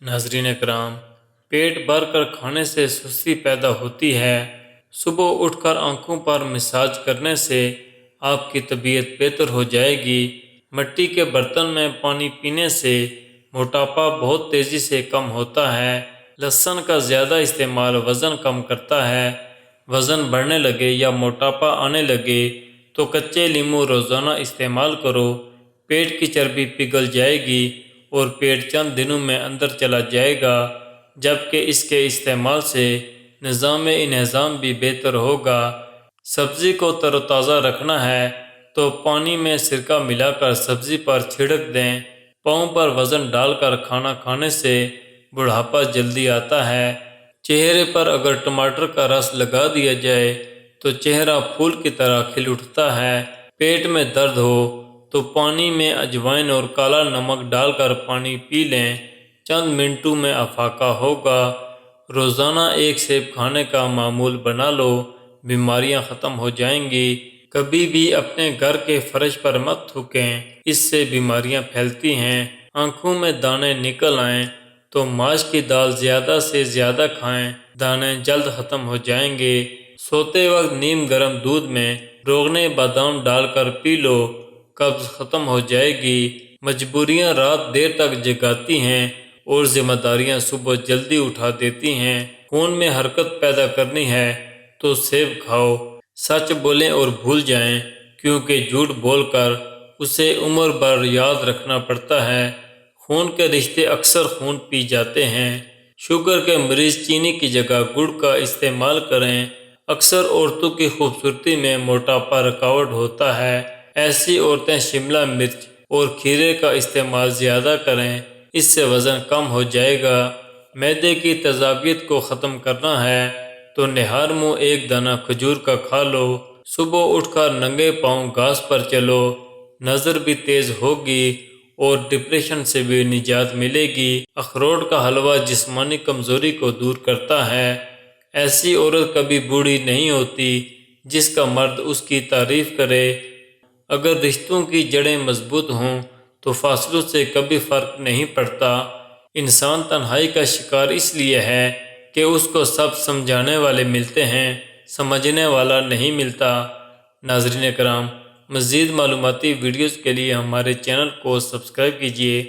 नाज़रीन करام, पेट भर कर खाने से सुस्ती पैदा होती है। सुबह उठकर आंखों पर मसाज करने से आपकी तबीयत बेहतर हो जाएगी। मिट्टी के बर्तन में पानी पीने से मोटापा बहुत तेज़ी से कम होता है। लहसुन का ज़्यादा इस्तेमाल वज़न कम करता है। वज़न बढ़ने लगे या मोटापा आने लगे तो कच्चे नींबू रोज़ाना इस्तेमाल करो। पेट की चर्बी पिघल जाएगी और पेट चंद दिनों में अंदर चला जाएगा, जबकि इसके इस्तेमाल से निज़ाम इंहज़ाम भी बेहतर होगा। सब्ज़ी को तरोताज़ा रखना है तो पानी में सिरका मिलाकर सब्ज़ी पर छिड़क दें। पाँव पर वज़न डालकर खाना खाने से बुढ़ापा जल्दी आता है। चेहरे पर अगर टमाटर का रस लगा दिया जाए तो चेहरा फूल की तरह खिल उठता है। पेट में दर्द हो तो पानी में अजवाइन और काला नमक डालकर पानी पी लें, चंद मिनटों में अफाका होगा। रोज़ाना एक सेब खाने का मामूल बना लो, बीमारियां ख़त्म हो जाएंगी। कभी भी अपने घर के फर्श पर मत थूकें, इससे बीमारियां फैलती हैं। आंखों में दाने निकल आएं तो माश की दाल ज़्यादा से ज़्यादा खाएं, दाने जल्द ख़त्म हो जाएंगे। सोते वक्त नीम गर्म दूध में रोगने बादाम डालकर पी लो, कब्ज़ ख़त्म हो जाएगी। मजबूरियां रात देर तक जगाती हैं और जिम्मेदारियां सुबह जल्दी उठा देती हैं। खून में हरकत पैदा करनी है तो सेब खाओ। सच बोलें और भूल जाएं, क्योंकि झूठ बोलकर उसे उम्र भर याद रखना पड़ता है। खून के रिश्ते अक्सर खून पी जाते हैं। शुगर के मरीज चीनी की जगह गुड़ का इस्तेमाल करें। अक्सर औरतों की खूबसूरती में मोटापा रुकावट होता है। ऐसी औरतें शिमला मिर्च और खीरे का इस्तेमाल ज़्यादा करें, इससे वज़न कम हो जाएगा। मैदे की तेज़ाबियत को ख़त्म करना है तो निहार मुँह एक दाना खजूर का खा लो। सुबह उठकर नंगे पाँव घास पर चलो, नज़र भी तेज़ होगी और डिप्रेशन से भी निजात मिलेगी। अखरोट का हलवा जिस्मानी कमज़ोरी को दूर करता है। ऐसी औरत कभी बूढ़ी नहीं होती जिसका मर्द उसकी तारीफ़ करे। अगर रिश्तों की जड़ें मजबूत हों तो फासलों से कभी फ़र्क नहीं पड़ता। इंसान तन्हाई का शिकार इसलिए है कि उसको सब समझाने वाले मिलते हैं, समझने वाला नहीं मिलता। नाज़रीन कराम, मज़ीद मालूमाती वीडियोज़ के लिए हमारे चैनल को सब्सक्राइब कीजिए।